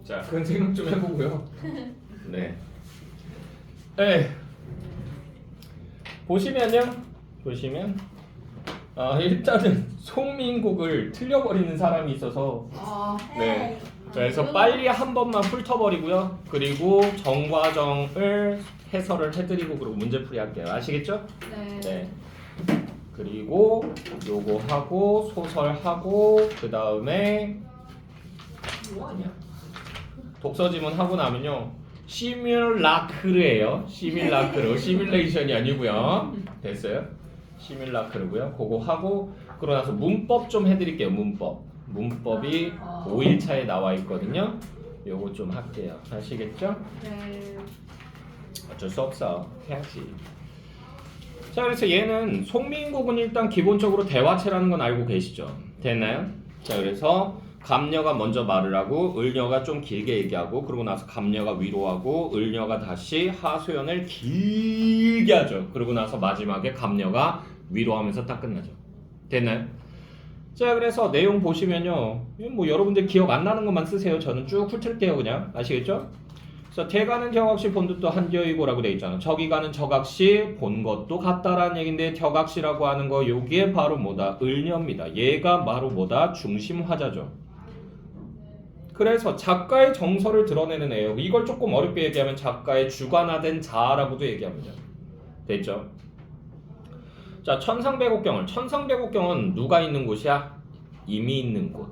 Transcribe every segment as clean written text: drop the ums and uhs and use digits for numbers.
자, 그건 생각 좀 해보고요. 네. 네. 보시면 일단은 송민국을 틀려버리는 사람이 있어서 네. 그래서 빨리 한 번만 훑어버리고요. 그리고 정과정을 해설을 해드리고 그리고 문제풀이 할게요. 아시겠죠? 네. 그리고 요거 하고 소설하고 그 다음에 뭐하냐? 독서 지문 하고 나면요. 시뮬라크르예요. 시뮬레이션이 아니고요. 됐어요? 시뮬라크르고요. 그거 하고 그러고 나서 문법 좀 해드릴게요. 문법이 5일차에 나와 있거든요. 요거 좀 할게요. 아시겠죠? 네. 어쩔 수 없어. 해야지. 자, 그래서 얘는 송민국은 일단 기본적으로 대화체라는 건 알고 계시죠? 됐나요? 자, 그래서 감녀가 먼저 말을 하고 을녀가 좀 길게 얘기하고 그러고 나서 감녀가 위로하고 을녀가 다시 하소연을 길게 하죠. 그러고 나서 마지막에 감녀가 위로하면서 딱 끝나죠. 됐나요? 자, 그래서 내용 보시면요. 뭐 여러분들 기억 안 나는 것만 쓰세요. 저는 쭉 훑을게요. 그냥. 아시겠죠? 그래서 대가는 격악시 본 듯도 한겨이고라고 돼 있잖아. 저기 가는 저각시 본 것도 같다라는 얘긴데 격악시라고 하는 거 여기에 바로 뭐다? 을녀입니다. 얘가 바로 뭐다? 중심 화자죠. 그래서 작가의 정서를 드러내는 애예요. 이걸 조금 어렵게 얘기하면 작가의 주관화된 자아라고도 얘기합니다. 됐죠? 자, 천상백옥경은 누가 있는 곳이야? 임이 있는 곳.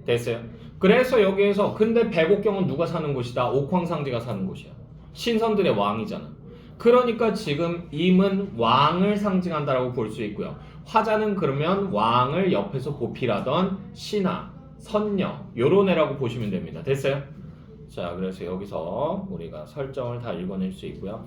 됐어요? 그래서 여기에서 근데 백옥경은 누가 사는 곳이다? 옥황상제가 사는 곳이야. 신선들의 왕이잖아. 그러니까 지금 임은 왕을 상징한다라고 볼 수 있고요. 화자는 그러면 왕을 옆에서 보필하던 신하, 선녀 요런 애라고 보시면 됩니다. 됐어요? 자, 그래서 여기서 우리가 설정을 다 읽어낼 수 있고요.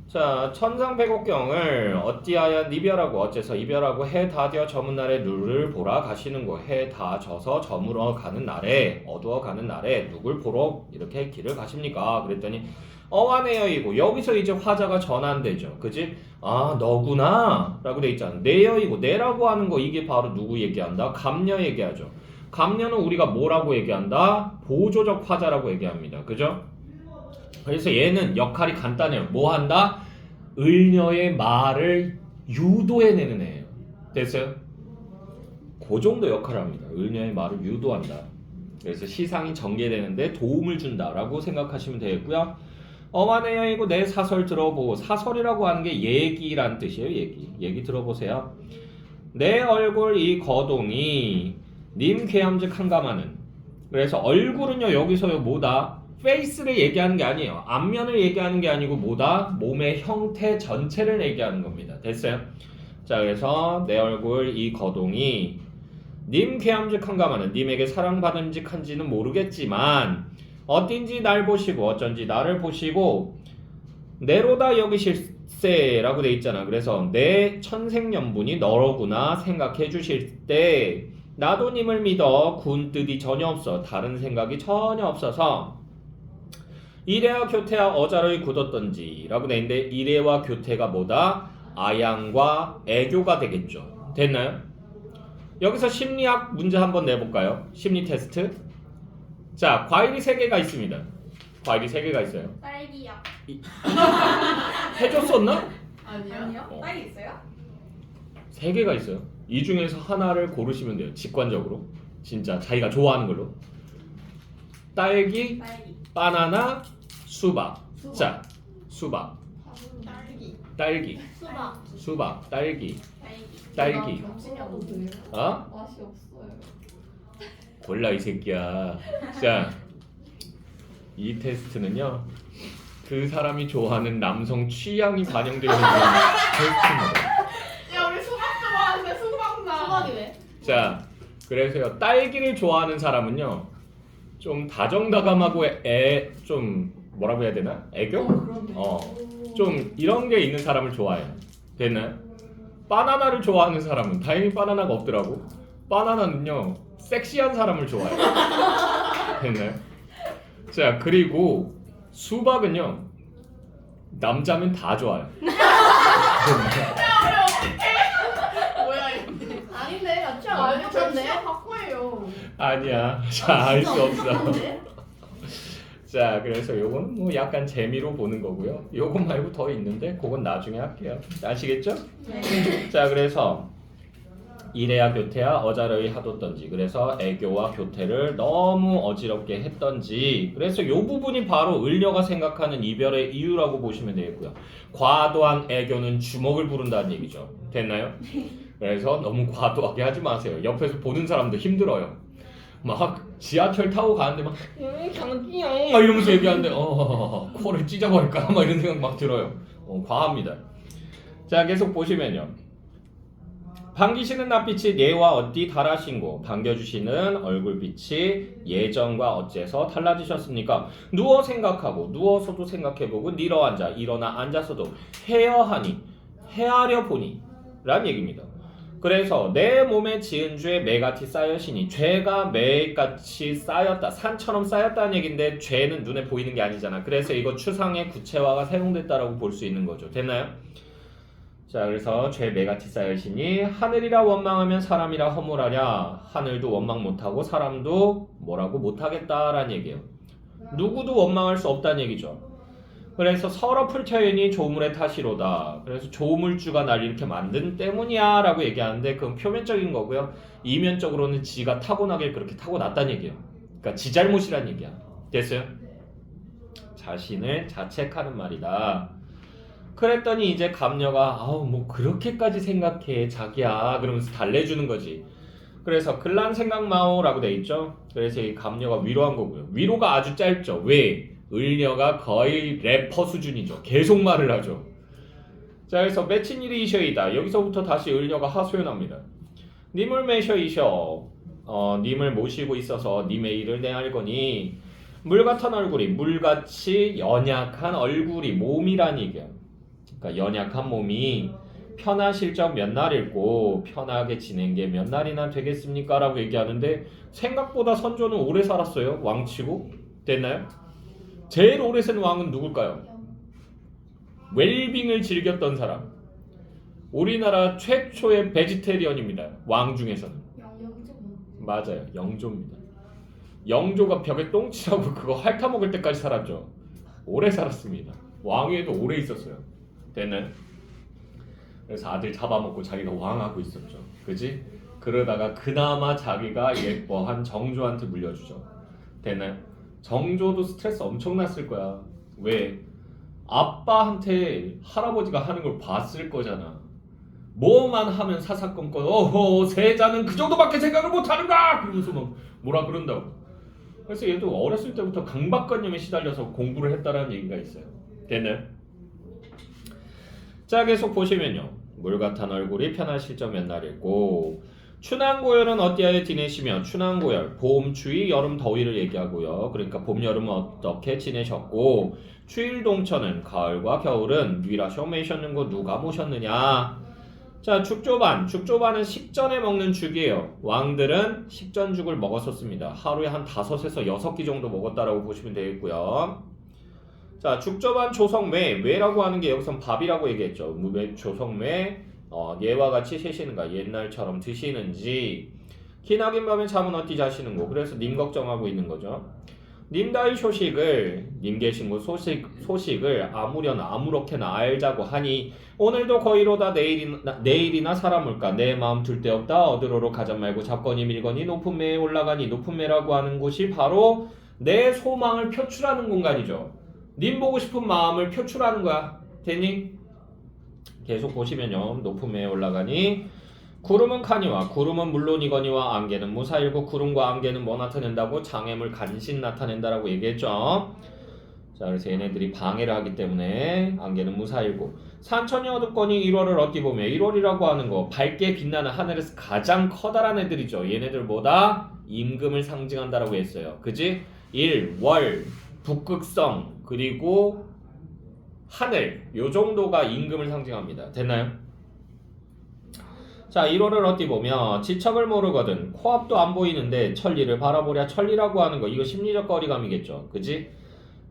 자, 천상백옥경을 어찌하여 이별하고 어째서 이별하고 해 다되어 저문 날에 누를 보러 가시는고 해 다 져서 저물어 가는 날에 어두워 가는 날에 누굴 보러 이렇게 길을 가십니까? 그랬더니 어와내여이고 여기서 이제 화자가 전환되죠. 그지? 아, 너구나 라고 돼 있잖아. 내여이고 내라고 하는 거 이게 바로 누구 얘기한다? 감녀 얘기하죠. 감녀는 우리가 뭐라고 얘기한다? 보조적 화자라고 얘기합니다. 그죠? 그래서 얘는 역할이 간단해요. 뭐 한다? 을녀의 말을 유도해내는 애예요. 됐어요? 그 정도 역할을 합니다. 을녀의 말을 유도한다. 그래서 시상이 전개되는데 도움을 준다라고 생각하시면 되겠고요. 어만해여이고 내 사설 들어보고 사설이라고 하는 게 얘기란 뜻이에요. 얘기 들어보세요. 내 얼굴 이 거동이 님 괴함즉 한감하는. 그래서 얼굴은요 여기서요 뭐다? 페이스를 얘기하는 게 아니에요. 앞면을 얘기하는 게 아니고 뭐다? 몸의 형태 전체를 얘기하는 겁니다. 됐어요? 자, 그래서 내 얼굴 이 거동이 님 괴함즉 한감하는. 님에게 사랑받음직한지는 모르겠지만 어딘지 날 보시고 어쩐지 나를 보시고 내로다 여기실세라고 돼 있잖아. 그래서 내 천생연분이 너로구나 생각해 주실 때 나도 님을 믿어 군 뜻이 전혀 없어. 다른 생각이 전혀 없어서 이래와 교태와 어자를 굳었던지 라고 돼 있는데 이래와 교태가 뭐다? 아양과 애교가 되겠죠. 됐나요? 여기서 심리학 문제 한번 내볼까요? 심리 테스트. 자, 과일이 3개가 있습니다. 과일이 3개가 있어요. 딸기요. 해줬었나? 아니요? 딸기 있어요? 3개가 있어요. 이 중에서 하나를 고르시면 돼요. 직관적으로. 진짜 자기가 좋아하는 걸로. 딸기, 바나나, 수박. 자, 수박. 딸기. 수박. 딸기. 점심이어도 돼요? 어? 맛이 없어요. 골라 이 새끼야. 자, 이 테스트는요. 그 사람이 좋아하는 남성 취향이 반영되어 있는 테스트입니다. 야, 우리 수박 좋아하는데 수박나. 수박이 왜? 자, 그래서요. 딸기를 좋아하는 사람은요. 좀 다정다감하고 좀 뭐라고 해야 되나? 애교? 좀 이런 게 있는 사람을 좋아해요. 됐나요? 바나나를 좋아하는 사람은 다행히 바나나가 없더라고. 바나나는요. 섹시한 사람을 좋아해요. 됐나요? 자, 그리고 수박은요. 남자면 다 좋아요. 뭐야 이게? 아닌데, 취향 알려줬네. 바꿔요. 아니야. 자, 알 수 없어. 자, 그래서 요거는 뭐 약간 재미로 보는 거고요. 요거 말고 더 있는데 그건 나중에 할게요. 아시겠죠? 네. 자, 그래서 이래야 교태야 어자러이 하뒀던지, 그래서 애교와 교태를 너무 어지럽게 했던지, 그래서 요 부분이 바로 을녀가 생각하는 이별의 이유라고 보시면 되겠고요. 과도한 애교는 주먹을 부른다는 얘기죠. 됐나요? 그래서 너무 과도하게 하지 마세요. 옆에서 보는 사람도 힘들어요. 막 지하철 타고 가는데 막 강진영 막 이러면서 얘기하는데 코를 찢어버릴까 막 이런 생각 막 들어요. 과합니다. 자, 계속 보시면요. 반기시는 낯빛이 예와 어디 달하신고, 반겨주시는 얼굴빛이 예전과 어째서 달라지셨습니까? 누워 생각하고, 누워서도 생각해보고, 일어앉아, 일어나 앉아서도 헤어하니, 헤아려 보니 라는 얘기입니다. 그래서 내 몸에 지은 죄 매같이 쌓여시니, 죄가 매같이 쌓였다, 산처럼 쌓였다는 얘기인데 죄는 눈에 보이는 게 아니잖아. 그래서 이거 추상의 구체화가 사용됐다라고 볼 수 있는 거죠. 됐나요? 자, 그래서 죄 매같이 쌓여시니 하늘이라 원망하면 사람이라 허물하랴. 하늘도 원망 못하고 사람도 뭐라고 못하겠다라는 얘기예요. 누구도 원망할 수 없다는 얘기죠. 그래서 서로 풀처연이 조물의 탓이로다. 그래서 조물주가 날 이렇게 만든 때문이야 라고 얘기하는데 그건 표면적인 거고요. 이면적으로는 지가 타고나길 그렇게 타고났다는 얘기예요. 그러니까 지 잘못이라는 얘기야. 됐어요? 자신을 자책하는 말이다. 그랬더니 이제 감녀가 뭐 그렇게까지 생각해 자기야 그러면서 달래주는 거지. 그래서 글란 생각 마오라고 돼 있죠. 그래서 이 감녀가 위로한 거고요. 위로가 아주 짧죠. 왜? 을녀가 거의 래퍼 수준이죠. 계속 말을 하죠. 자, 그래서 맺힌 일이 이셔이다. 여기서부터 다시 을녀가 하소연합니다. 님을 매셔이셔. 님을 모시고 있어서 님의 일을 내알거니 물같은 얼굴이, 물같이 연약한 얼굴이, 몸이란 얘기야. 그러니까 연약한 몸이 편하실 적 몇 날일고 편하게 지낸 게 몇 날이나 되겠습니까? 라고 얘기하는데 생각보다 선조는 오래 살았어요. 왕치고. 됐나요? 제일 오래 산 왕은 누굴까요? 웰빙을 즐겼던 사람. 우리나라 최초의 베지테리언입니다. 왕 중에서는. 맞아요. 영조입니다. 영조가 벽에 똥치라고 그거 핥아먹을 때까지 살았죠. 오래 살았습니다. 왕위에도 오래 있었어요. 됐나요? 그래서 아들 잡아먹고 자기가 왕하고 있었죠. 그지? 그러다가 그나마 자기가 예뻐한 정조한테 물려주죠. 됐나요? 정조도 스트레스 엄청났을 거야. 왜? 아빠한테 할아버지가 하는 걸 봤을 거잖아. 뭐만 하면 사사건건 세자는 그 정도밖에 생각을 못하는가? 그러면서 막 뭐라 그런다고. 그래서 얘도 어렸을 때부터 강박관념에 시달려서 공부를 했다라는 얘기가 있어요. 됐나요? 자, 계속 보시면요. 물같은 얼굴이 편하실 적 몇 날이고, 춘왕고열은 어디하여 지내시며, 춘왕고열 봄, 추위, 여름, 더위를 얘기하고요. 그러니까 봄, 여름은 어떻게 지내셨고, 추일, 동천은 가을과 겨울은 위라 쇼메이셨는고 누가 모셨느냐. 자, 죽조반. 죽조반은 식전에 먹는 죽이에요. 왕들은 식전죽을 먹었었습니다. 하루에 한 5에서 6끼 정도 먹었다라고 보시면 되겠고요. 자, 죽조반 조성매. 매라고 하는 게 여기선 밥이라고 얘기했죠. 조성매. 예와 같이 세시는가, 옛날처럼 드시는지. 기나긴 밤에 잠은 어찌 자시는고. 그래서 님 걱정하고 있는 거죠. 님다의 소식을, 님 계신 곳 소식을 아무렇게나 알자고 하니 오늘도 거의로다 내일이나 사람을까 내 마음 둘 데 없다 어디로로 가자 말고 잡거니 밀거니 높은 매에 올라가니. 높은 매라고 하는 곳이 바로 내 소망을 표출하는 공간이죠. 님 보고 싶은 마음을 표출하는 거야. 됐니? 계속 보시면요. 높은 매에 올라가니 구름은 카니와 구름은 물론이거니와 안개는 무사일고. 구름과 안개는 뭐 나타낸다고? 장애물 간신 나타낸다라고 얘기했죠. 자, 그래서 얘네들이 방해를 하기 때문에 안개는 무사일고. 산천이 어둡거니 1월을 어디 보며. 1월이라고 하는 거 밝게 빛나는 하늘에서 가장 커다란 애들이죠. 얘네들 뭐다? 임금을 상징한다라고 했어요. 그지? 일, 월, 북극성, 그리고 하늘, 요 정도가 임금을 상징합니다. 됐나요? 자, 1월을 어디 보며 지척을 모르거든 코앞도 안 보이는데 천리를 바라보랴. 천리라고 하는 거 이거 심리적 거리감이겠죠. 그지?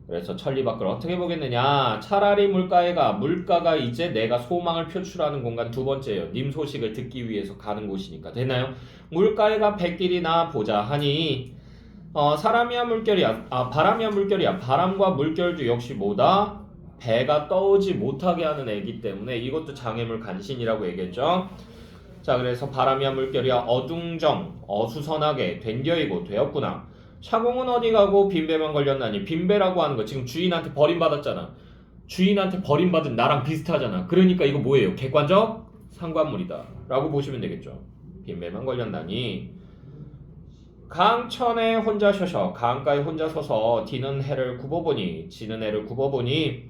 그래서 천리 밖을 어떻게 보겠느냐. 차라리 물가가 이제 내가 소망을 표출하는 공간. 두 번째예요. 님 소식을 듣기 위해서 가는 곳이니까. 됐나요? 물가에가 백길이나 보자 하니 사람이야 물결이야. 바람이야 물결이야. 바람과 물결도 역시 뭐다? 배가 떠오지 못하게 하는 애기 때문에 이것도 장애물 간신이라고 얘기했죠. 자, 그래서 바람이야 물결이야 어둥정 어수선하게 된겨이고 되었구나. 샤공은 어디 가고 빈배만 걸렸나니. 빈배라고 하는 거 지금 주인한테 버림받았잖아. 주인한테 버림받은 나랑 비슷하잖아. 그러니까 이거 뭐예요? 객관적 상관물이다 라고 보시면 되겠죠. 빈배만 걸렸나니. 강천에 혼자 서서 강가에 혼자 서서 디는 해를 굽어보니 지는 해를 굽어보니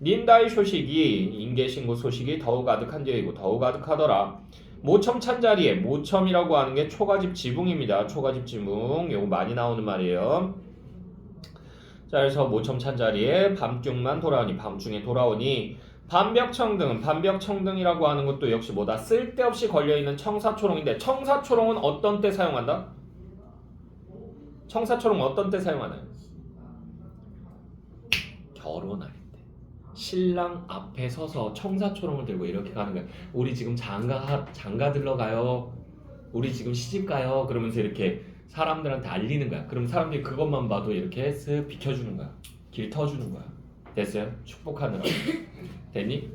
닌다의 소식이 인계신고 소식이 더욱 아득한데이고 더욱 아득하더라. 모첨 찬자리에 모첨이라고 하는 게 초가집 지붕입니다. 초가집 지붕 요거 많이 나오는 말이에요. 자, 그래서 모첨 찬자리에 밤중만 돌아오니 밤중에 돌아오니 반벽청등은 반벽청등이라고 하는 것도 역시 뭐다? 쓸데없이 걸려있는 청사초롱인데 청사초롱은 어떤 때 사용한다? 청사초롱 어떤 때 사용하나요? 결혼할 때 신랑 앞에 서서 청사초롱을 들고 이렇게 가는 거야. 우리 지금 장가 들러가요. 우리 지금 시집 가요. 그러면서 이렇게 사람들한테 알리는 거야. 그럼 사람들이 그것만 봐도 이렇게 쓱 비켜주는 거야. 길 터주는 거야. 됐어요? 축복하느라. 됐니?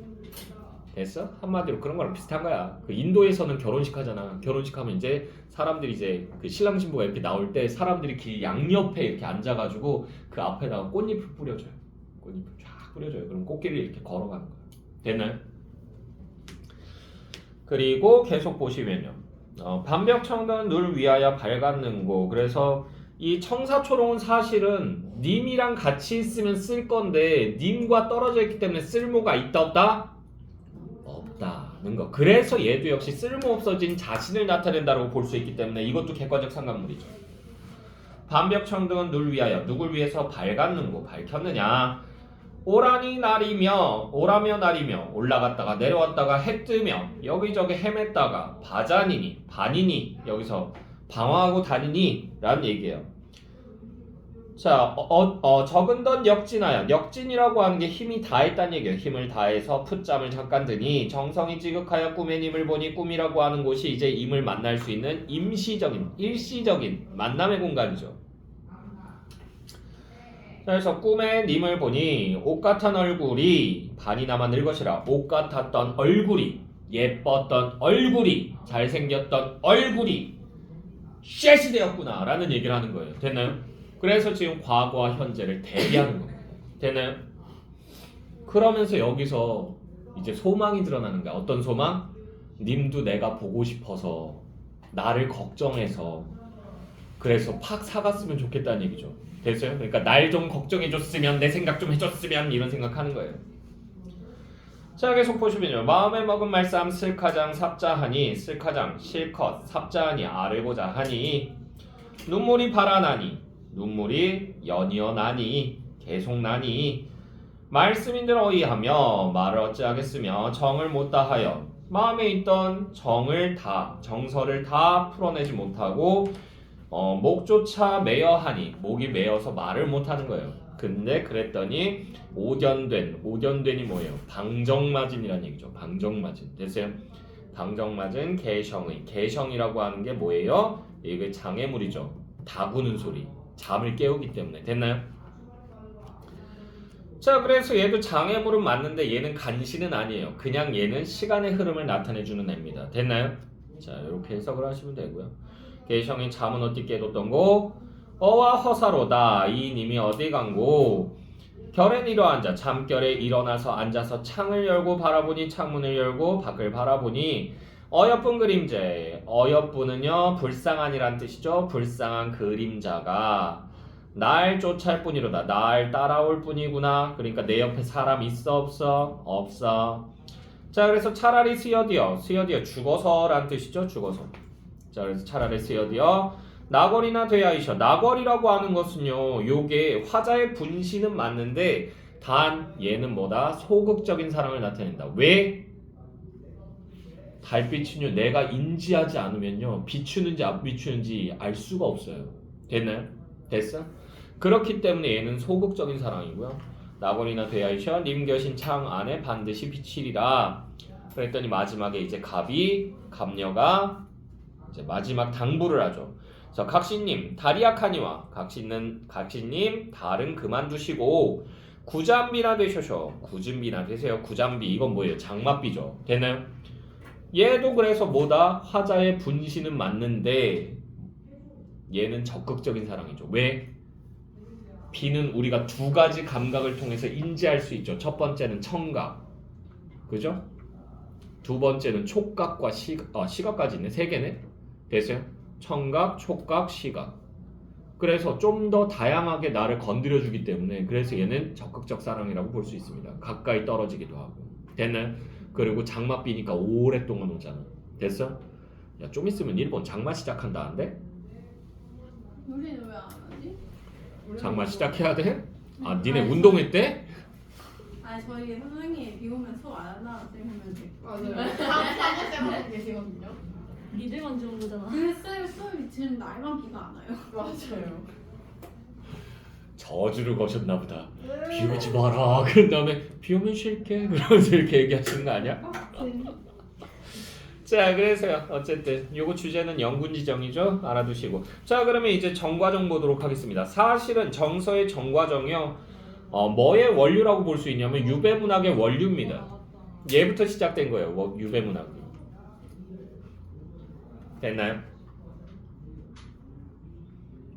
됐어? 한마디로 그런 거랑 비슷한 거야. 그 인도에서는 결혼식 하잖아. 결혼식 하면 이제 사람들이 이제 그 신랑 신부가 이렇게 나올 때 사람들이 길 양옆에 이렇게 앉아가지고 그 앞에다가 꽃잎을 뿌려줘요. 꽃잎을 쫙 뿌려줘요. 그럼 꽃길을 이렇게 걸어가는 거야. 됐나요? 그리고 계속 보시면요. 반벽청등은 늘 위하여 밝았는고. 그래서 이 청사초롱은 사실은 님이랑 같이 있으면 쓸 건데 님과 떨어져 있기 때문에 쓸모가 있다 없다? 없다는 거. 그래서 얘도 역시 쓸모없어진 자신을 나타낸다고 볼 수 있기 때문에 이것도 객관적 상관물이죠. 반벽청등은 늘 위하여 누굴 위해서 밝았는고 밝혔느냐. 오라니 날이며 오라며 날이며 올라갔다가 내려왔다가 해 뜨며 여기저기 헤맸다가 바자니니 반이니 여기서 방황하고 다니니 라는 얘기예요. 자, 적은던 역진하여 역진이라고 하는 게 힘이 다했다는 얘기예요. 힘을 다해서 풋잠을 잠깐 드니 정성이 지극하여 꿈의 님을 보니 꿈이라고 하는 곳이 이제 임을 만날 수 있는 임시적인 일시적인 만남의 공간이죠. 그래서 꿈의 님을 보니 옷 같은 얼굴이 반이나마 늙으시라. 옷 같았던 얼굴이 예뻤던 얼굴이 잘생겼던 얼굴이 쉣이 되었구나 라는 얘기를 하는 거예요. 됐나요? 그래서 지금 과거와 현재를 대비하는 겁니다. 됐나요? 그러면서 여기서 이제 소망이 드러나는 거야. 어떤 소망? 님도 내가 보고 싶어서 나를 걱정해서 그래서 팍 사갔으면 좋겠다는 얘기죠. 됐어요? 그러니까 날 좀 걱정해줬으면 내 생각 좀 해줬으면 이런 생각하는 거예요. 자, 계속 보시면요. 마음에 먹은 말싸움 슬카장 삽자하니 슬카장 실컷 삽자하니 아르고자 하니 눈물이 발아나니 눈물이 연이어 나니 계속 나니 말씀인들 어이하며 말을 어찌하겠으며 정을 못 다하여 마음에 있던 정서를 다 풀어내지 못하고 목조차 매여하니 목이 매여서 말을 못하는 거예요. 근데 그랬더니 오견된이 뭐예요? 방정맞은이라는 얘기죠. 방정맞은. 됐어요? 방정맞은 개성이라고 하는 게 뭐예요? 이게 장애물이죠. 다구는 소리. 잠을 깨우기 때문에. 됐나요? 자, 그래서 얘도 장애물은 맞는데 얘는 간신은 아니에요. 그냥 얘는 시간의 흐름을 나타내주는 애입니다. 됐나요? 자, 이렇게 해석을 하시면 되고요. 개성이 잠은 어디 깨뒀던고? 어와 허사로다. 이 님이 어디 간고? 결에 일어앉아 잠결에 일어나서 앉아서 창을 열고 바라보니 창문을 열고 밖을 바라보니 어여쁜 그림자. 어여쁜은요 불쌍한이란 뜻이죠. 불쌍한 그림자가 날 쫓아올 뿐이로다. 날 따라올 뿐이구나. 그러니까 내 옆에 사람 있어 없어? 없어. 자, 그래서 차라리 스여디어 죽어서란 뜻이죠. 죽어서. 자, 그래서 차라리 스여디어 나궐이나 되야이셔. 나궐이라고 하는 것은요 요게 화자의 분신은 맞는데 단 얘는 뭐다? 소극적인 사랑을 나타낸다. 왜? 달빛은요 내가 인지하지 않으면요 비추는지 안 비추는지 알 수가 없어요. 됐나요? 됐어? 그렇기 때문에 얘는 소극적인 사랑이고요. 나궐이나 되야이셔 님겨신 창 안에 반드시 비치리라. 그랬더니 마지막에 이제 갑녀가 이제 마지막 당부를 하죠. 자, 각시님, 다리아카니와 각시님 달은 그만두시고 구잠비나 되셔서 구진비나 되세요. 구잠비 이건 뭐예요? 장맛비죠. 되나요? 얘도 그래서 뭐다? 화자의 분신은 맞는데 얘는 적극적인 사랑이죠. 왜? 비는 우리가 두 가지 감각을 통해서 인지할 수 있죠. 첫 번째는 청각, 그죠? 두 번째는 촉각과 시각까지 있네. 세 개네. 됐어요? 청각, 촉각, 시각. 그래서 좀 더 다양하게 나를 건드려주기 때문에 그래서 얘는 적극적 사랑이라고 볼 수 있습니다. 가까이 떨어지기도 하고. 됐나요? 그리고 장맛비니까 오랫동안 오잖아. 됐어? 야, 좀 있으면 일본 장마 시작한다는데? 우리는 왜 안 하지? 장마 시작해야 돼? 아, 니네 운동했대? 아니 저희 선생님 비 오면 수업 안 한다고 쌤 맞아요. 사무쌤 하고 계시거든요. 니들만 좋은 거잖아. 그쌤 수업이 지금 날만 비가 안 와요. 맞아요. 저주를 거셨나 보다. 비 오지 마라. 그런 다음에 비 오면 쉴게. 그러면서 이렇게 얘기하시는 거 아니야? 자, 그래서요. 어쨌든 요거 주제는 영군지정이죠. 알아두시고. 자, 그러면 이제 정과정 보도록 하겠습니다. 사실은 정서의 정과정이요. 뭐의 원류라고 볼 수 있냐면 유배문학의 원류입니다. 얘부터 시작된 거예요. 유배문학. 됐나요?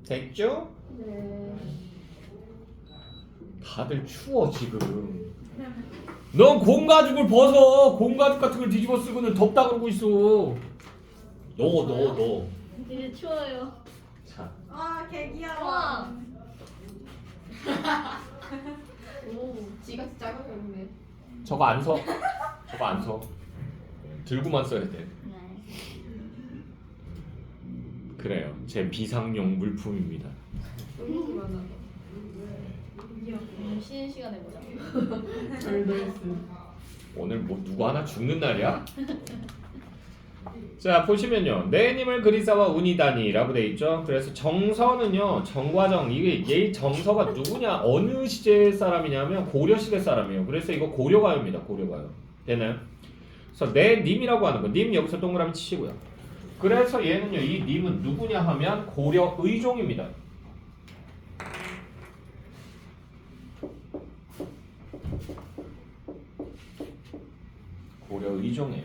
됐죠? 네. 다들 추워 지금. 넌 곰가죽을 벗어. 곰가죽 같은 걸 뒤집어 쓰고는 덥다 그러고 있어. 너. 이제 추워요. 자, 아 개귀여워. 우와. 오, 지가 진짜 작아졌네. 저거 안 서. 저거 안 서. 들고만 써야 돼. 네. 그래요. 제 비상용 물품입니다. 음식이 많아. 오늘 쉬는 시간에 보자. 오늘 뭐 누구 하나 죽는 날이야? 자, 보시면요. 내님을 그리사와 운이다니라고 돼 있죠. 그래서 정서는요. 정과정 이게 얘 정서가 누구냐? 어느 시대 사람이냐면 고려 시대 사람이에요. 그래서 이거 고려가요입니다. 고려가요. 되나요? 그래서 내님이라고 하는 거. 님 여기서 동그라미 치시고요. 그래서 얘는요. 이 님은 누구냐 하면 고려 의종입니다. 고려 의종이에요.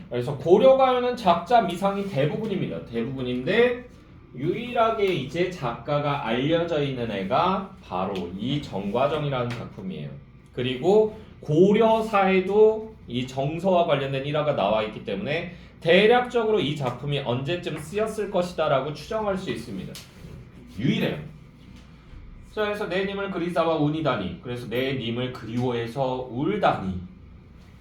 그래서 고려가요는 작자 미상이 대부분입니다. 대부분인데 유일하게 이제 작가가 알려져 있는 애가 바로 이 정과정이라는 작품이에요. 그리고 고려사에도 이 정서와 관련된 일화가 나와 있기 때문에 대략적으로 이 작품이 언제쯤 쓰였을 것이다 라고 추정할 수 있습니다. 유일해요. 자, 그래서 내 님을 그리사와 운이다니. 그래서 내 님을 그리워해서 울다니.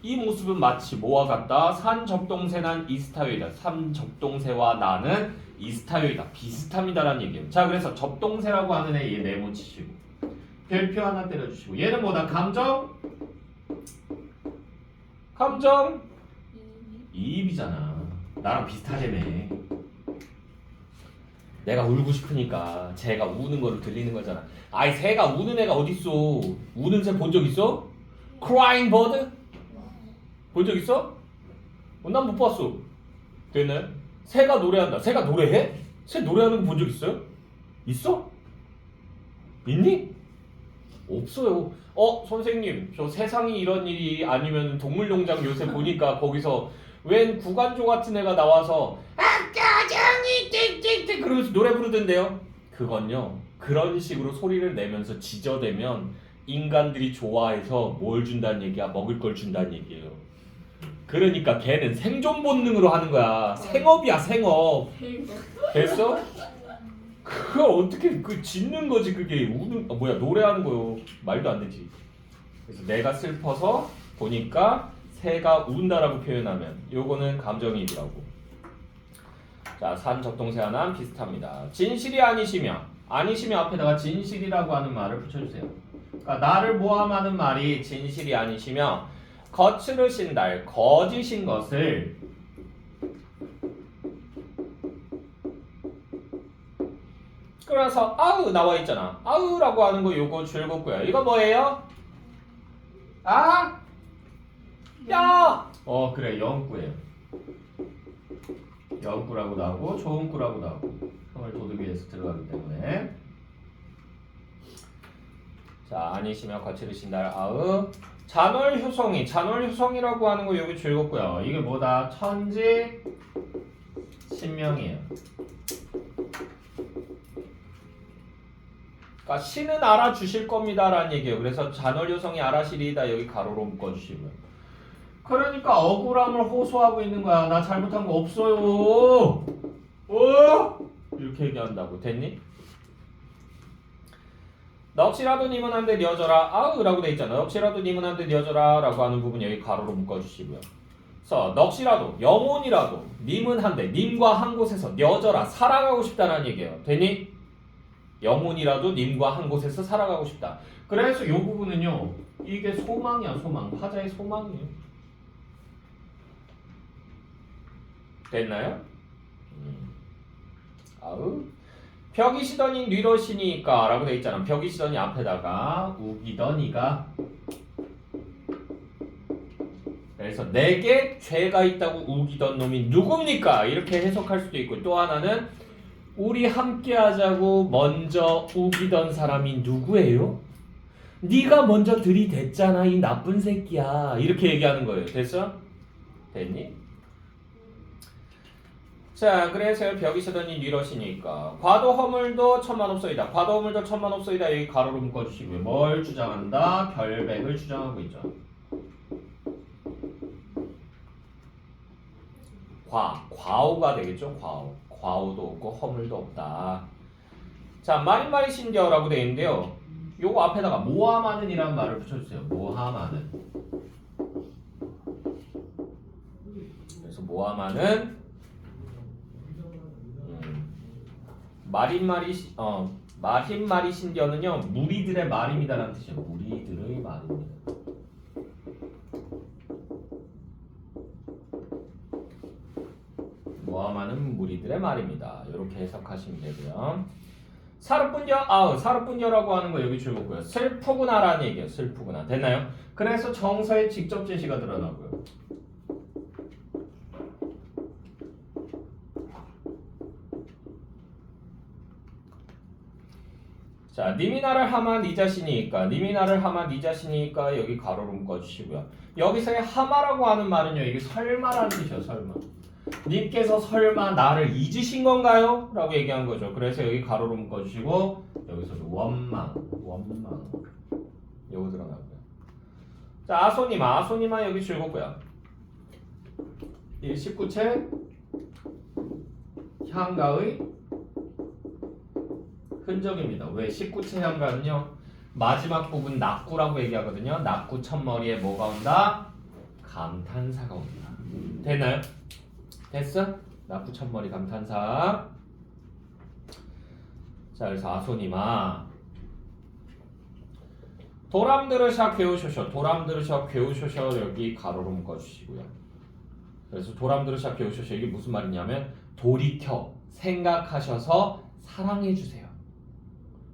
이 모습은 마치 뭐와 같다? 산적동새난 이스타요이다. 산적동새와 나는 이스타요이다. 비슷합니다라는 얘기예요. 자, 그래서 적동새라고 하는 애 얘 네모 치시고 별표 하나 때려주시고 얘는 뭐다? 감정? 이입이잖아. 나랑 비슷하다며. 내가 울고 싶으니까 새가 우는 거를 들리는 거잖아. 아이, 새가 우는 애가 어딨어? 우는 새 본 적 있어? Crying bird? 본 적 있어? 난 못 봤어. 됐나요? 새가 노래한다. 새가 노래해? 새 노래하는 거 본 적 있어요? 있어? 있니? 없어요. 선생님, 저 세상이 이런 일이 아니면 동물농장 요새 보니까 거기서 웬 구간조 같은 애가 나와서 아까정이 띵띵띵 그러면서 노래 부르던데요. 그건요, 그런 식으로 소리를 내면서 지저대면 인간들이 좋아해서 뭘 준다는 얘기야? 먹을 걸 준다는 얘기예요. 그러니까 걔는 생존 본능으로 하는 거야. 생업이야, 생업. 됐어? 그걸 어떻게 짖는 거지. 그게 노래하는 거요. 말도 안 되지. 그래서 내가 슬퍼서 보니까 새가 운다라고 표현하면 요거는 감정이입이라고. 자, 산적동새 하나 비슷합니다. 진실이 아니시며 앞에다가 진실이라고 하는 말을 붙여주세요. 그러니까 나를 모함하는 말이 진실이 아니시며 거칠으신 날, 거짓인 것을 그래서 아으 나와 있잖아. 아으라고 하는 거 요거 줄긋고요. 이거 뭐예요? 아? 야! 그래, 영구예요. 영구라고 나오고 좋은 꾸라고 나오고 형을 도둑이에서 들어가기 때문에 자 아니시면 거칠으신달 아으 잔월효성이 잔월효성이라고 하는 거 여기 즐겁고요. 이게 뭐다? 천지 신명이에요. 그러니까 신은 알아주실 겁니다라는 얘기예요. 그래서 잔월효성이 알아시리이다 여기 가로로 묶어주시고요. 그러니까 억울함을 호소하고 있는 거야. 나 잘못한 거 없어요. 이렇게 얘기한다고. 됐니? 넋이라도 님은 한데 뉘어져라. 아으라고 돼 있잖아. 넋이라도 님은 한데 뉘어져라 라고 하는 부분 여기 가로로 묶어주시고요. 그래서 넋이라도 영혼이라도 님은 한데 님과 한 곳에서 뉘어져라. 살아가고 싶다는 얘기예요. 됐니? 영혼이라도 님과 한 곳에서 살아가고 싶다. 그래서 이 부분은요. 이게 소망이야. 소망. 화자의 소망이에요. 됐나요? 아우 벽이시더니 뉘러시니까 라고 돼 있잖아. 벽이시더니 앞에다가 우기더니가 그래서 내게 죄가 있다고 우기던 놈이 누굽니까? 이렇게 해석할 수도 있고 또 하나는 우리 함께 하자고 먼저 우기던 사람이 누구예요? 네가 먼저 들이댔잖아 이 나쁜 새끼야. 이렇게 얘기하는 거예요. 됐어? 됐니? 자 그래서 벽이시더니 뉘러시니까 과도 허물도 천만없소이다. 과도 허물도 천만없소이다. 여기 가로로 묶어주시고요. 뭘 주장한다? 결백을 주장하고 있죠. 과오가 되겠죠. 과오도 없고 허물도 없다. 자 마린마리신겨라고 되어 있는데요. 요거 앞에다가 모하마는이라는 말을 붙여주세요. 모하마는. 그래서 모하마는 마린마리신겨는요 무리들의 말입니다라는 뜻이에요. 무리들의 말입니다. 모하마는 무리들의 말입니다. 이렇게 해석하시면 되고요. 사르뿐여 아으 사르뿐여라고 하는 거 여기 줄거고요. 슬프구나라는 얘기예요. 슬프구나. 됐나요? 그래서 정서의 직접 제시가 드러나고요. 자, 님이 나를 하마 네 자신이니까 님이 나를 하마 네 자신이니까 여기 가로로 묶어주시고요. 여기서의 하마라고 하는 말은요. 이게 설마라는 뜻이에요. 설마. 님께서 설마 나를 잊으신 건가요? 라고 얘기한 거죠. 그래서 여기 가로로 묶어주시고 여기서도 원망 요거 들어가고요. 자 아소니마 여기 줄거고요. 19채 향가의 흔적입니다. 왜 19채 향가는요 마지막 부분 낙구라고 얘기하거든요. 낙구 첫머리에 뭐가 온다? 감탄사가 옵니다. 됐나요? 됐어? 낙구 첫머리 감탄사. 자 그래서 아소니마 도람들으샤 괴우쇼쇼 여기 가로로 묶어주시고요. 그래서 도람들으샤 괴우쇼쇼 이게 무슨 말이냐면 돌이켜 생각하셔서 사랑해주세요.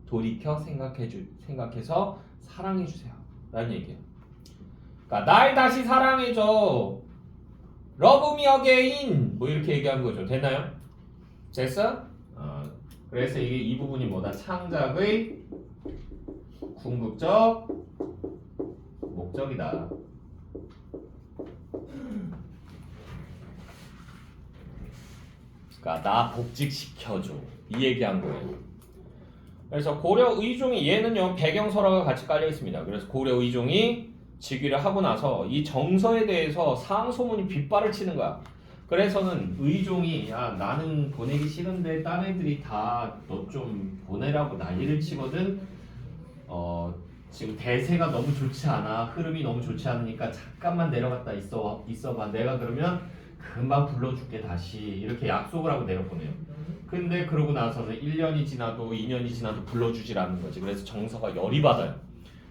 돌이켜 생각해서 사랑해주세요 라는 얘기예요. 그러니까 날 다시 사랑해줘. Love me again 뭐 이렇게 얘기한 거죠. 됐나요? 됐어? 그래서 이게 이 부분이 뭐다? 창작의 궁극적 목적이다. 그러니까 나 복직시켜줘 이 얘기한 거예요. 그래서 고려 의종이 얘는요 배경설화가 같이 깔려 있습니다. 그래서 고려 의종이 즉위를 하고 나서 이 정서에 대해서 상소문이 빗발을 치는 거야. 그래서는 의종이 야 나는 보내기 싫은데 딴 애들이 다 너 좀 보내라고 난리를 치거든. 지금 대세가 너무 좋지 않아. 흐름이 너무 좋지 않으니까 잠깐만 내려갔다 있어봐. 내가 그러면 금방 불러줄게 다시. 이렇게 약속을 하고 내려보내요. 근데 그러고 나서는 1년이 지나도 2년이 지나도 불러주질 않는 거지. 그래서 정서가 열이 받아요.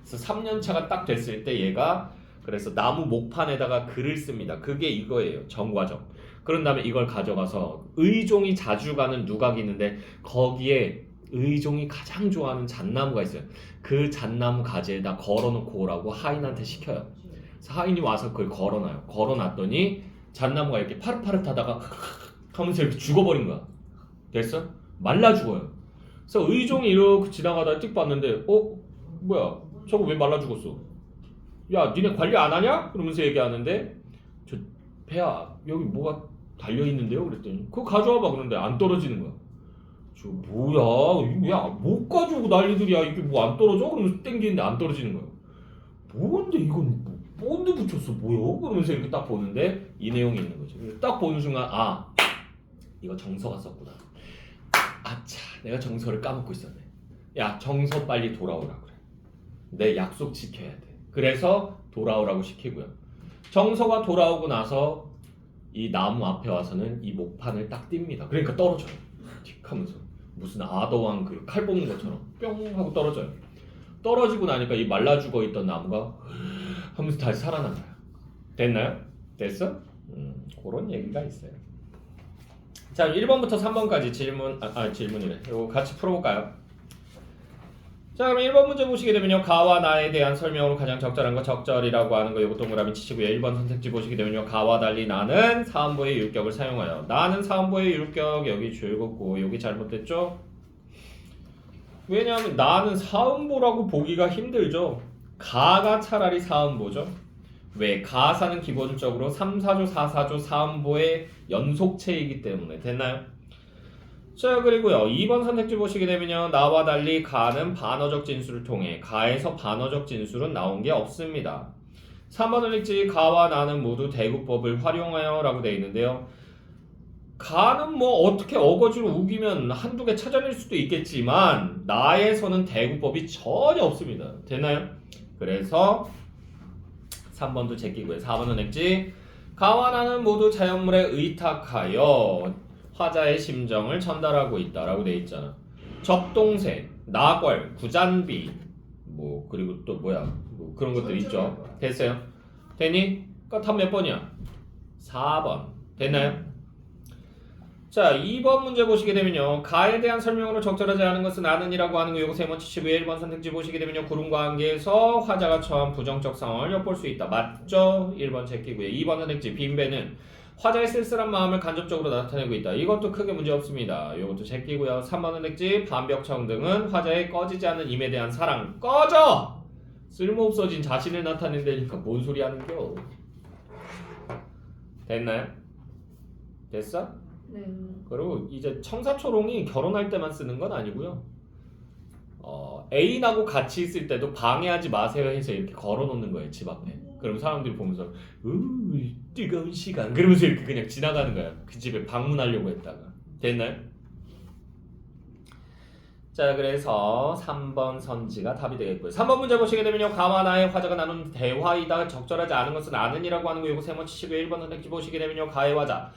그래서 3년차가 딱 됐을 때 얘가 그래서 나무 목판에다가 글을 씁니다. 그게 이거예요. 정과정. 그런 다음에 이걸 가져가서 의종이 자주 가는 누각이 있는데 거기에 의종이 가장 좋아하는 잣나무가 있어요. 그 잣나무 가지에다 걸어놓고 오라고 하인한테 시켜요. 그래서 하인이 와서 그걸 걸어놔요. 걸어놨더니 잣나무가 이렇게 파릇파릇하다가 하면서 이렇게 죽어버린 거야. 됐어? 말라 죽어요. 그래서 의종이 이렇게 지나가다 띡 봤는데 뭐야 저거 왜 말라 죽었어? 야 니네 관리 안 하냐? 그러면서 얘기하는데 저 배야 여기 뭐가 달려있는데요? 그랬더니 그거 가져와봐. 그런데 안 떨어지는 거야. 저 뭐야 야 못 가져오고 난리들이야. 이게 뭐 안 떨어져? 그러면서 땡기는데 안 떨어지는 거야. 뭔데 이건 뭔데 붙였어 뭐요? 그러면서 이렇게 딱 보는데 이 내용이 있는 거지. 딱 보는 순간 이거 정서가 썼구나. 아차 내가 정서를 까먹고 있었네. 야 정서 빨리 돌아오라 그래. 내 약속 지켜야 돼. 그래서 돌아오라고 시키고요. 정서가 돌아오고 나서 이 나무 앞에 와서는 이 목판을 딱 띱니다. 그러니까 떨어져요. 틱 하면서 무슨 아더왕 그 칼 뽑는 것처럼 뿅 하고 떨어져요. 떨어지고 나니까 이 말라 죽어 있던 나무가 하면서 다시 살아난 거야. 됐나요? 됐어? 그런 얘기가 있어요. 자 1번부터 3번까지 질문이래. 이거 같이 풀어볼까요? 자 그럼 1번 문제 보시게 되면요. 가와 나에 대한 설명으로 가장 적절한 거 적절이라고 하는 거 요거 동그라미 치시고요. 1번 선택지 보시게 되면요. 가와 달리 나는 사음보의 율격을 사용하여. 나는 사음보의 율격 여기 줄긋고 여기 잘못됐죠? 왜냐하면 나는 사음보라고 보기가 힘들죠. 가가 차라리 사음보죠. 왜? 가사는 기본적으로 3, 4조, 4, 4조 사음보의 연속체이기 때문에. 됐나요? 자 그리고요 2번 선택지 보시게 되면요. 나와 달리 가는 반어적 진수를 통해 가에서 반어적 진수는 나온 게 없습니다. 3번을 읽지 가와 나는 모두 대구법을 활용하여 라고 되어 있는데요. 가는 뭐 어떻게 어거지로 우기면 한두 개 찾아낼 수도 있겠지만 나에서는 대구법이 전혀 없습니다. 됐나요? 그래서 3번도 제끼고요. 4번은 읽지 가와 나는 모두 자연물에 의탁하여 화자의 심정을 전달하고 있다라고 돼 있잖아. 적동세, 나궐, 구잔비, 뭐 그리고 또 뭐야 뭐 그런 것들 있죠. 됐어요? 됐니? 답 몇 번이야? 4번. 됐나요? 자 2번 문제 보시게 되면요. 가에 대한 설명으로 적절하지 않은 것은 아는이라고 하는 거 요거 3번 치시고 1번 선택지 보시게 되면요. 구름과 관계에서 화자가 처한 부정적 상황을 엿볼 수 있다. 맞죠? 1번 제끼고요. 2번 선택지 빈배는 화자의 쓸쓸한 마음을 간접적으로 나타내고 있다. 이것도 크게 문제 없습니다. 이것도 제끼고요. 3번 선택지 반벽청 등은 화자의 꺼지지 않는 임에 대한 사랑. 꺼져! 쓸모없어진 자신을 나타낸다니까 뭔 소리 하는겨. 됐나요? 됐어? 네. 그리고 이제 청사초롱이 결혼할 때만 쓰는 건 아니고요. 애인하고 같이 있을 때도 방해하지 마세요 해서 이렇게 걸어놓는 거예요. 집 앞에. 그럼 사람들이 보면서 뜨거운 시간 그러면서 이렇게 그냥 지나가는 거야. 그 집에 방문하려고 했다가. 됐나요? 자 그래서 3번 선지가 답이 되겠고요. 3번 문제 보시게 되면요. 가와 나의 화자가 나눈 대화이다. 적절하지 않은 것은 아는이라고 하는 거 요거 3번 치시고 1번 선택지 보시게 되면요. 가의 화자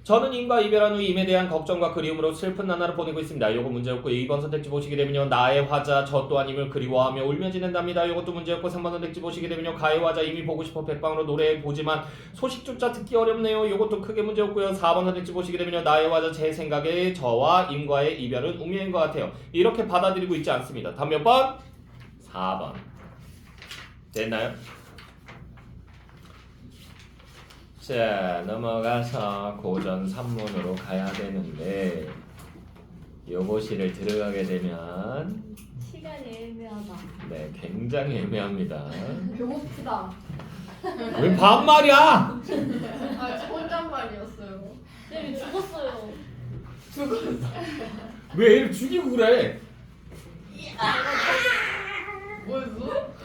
저는 임과 이별한 후 임에 대한 걱정과 그리움으로 슬픈 나날을 보내고 있습니다. 요거 문제였고 2번 선택지 보시게 되면요. 나의 화자 저 또한 임을 그리워하며 울며 지낸답니다. 요것도 문제였고 3번 선택지 보시게 되면요. 가의 화자 임이 보고 싶어 백방으로 노래해보지만 소식조차 듣기 어렵네요. 요것도 크게 문제였고요. 4번 선택지 보시게 되면요. 나의 화자 제 생각에 저와 임과의 이별은 운명인 것 같아요. 이렇게 받아들이고 있지 않습니다. 답 몇 번? 4번. 됐나요? 자 넘어가서 고전 3문으로 가야 되는데 요거시를 들어가게 되면 시간이 애매하다. 네 굉장히 애매합니다. 배고프다. 왜 반말이야? 혼잣말이었어요. 쌤이 죽었어요. 왜 애를 죽이고 그래? 뭐였어?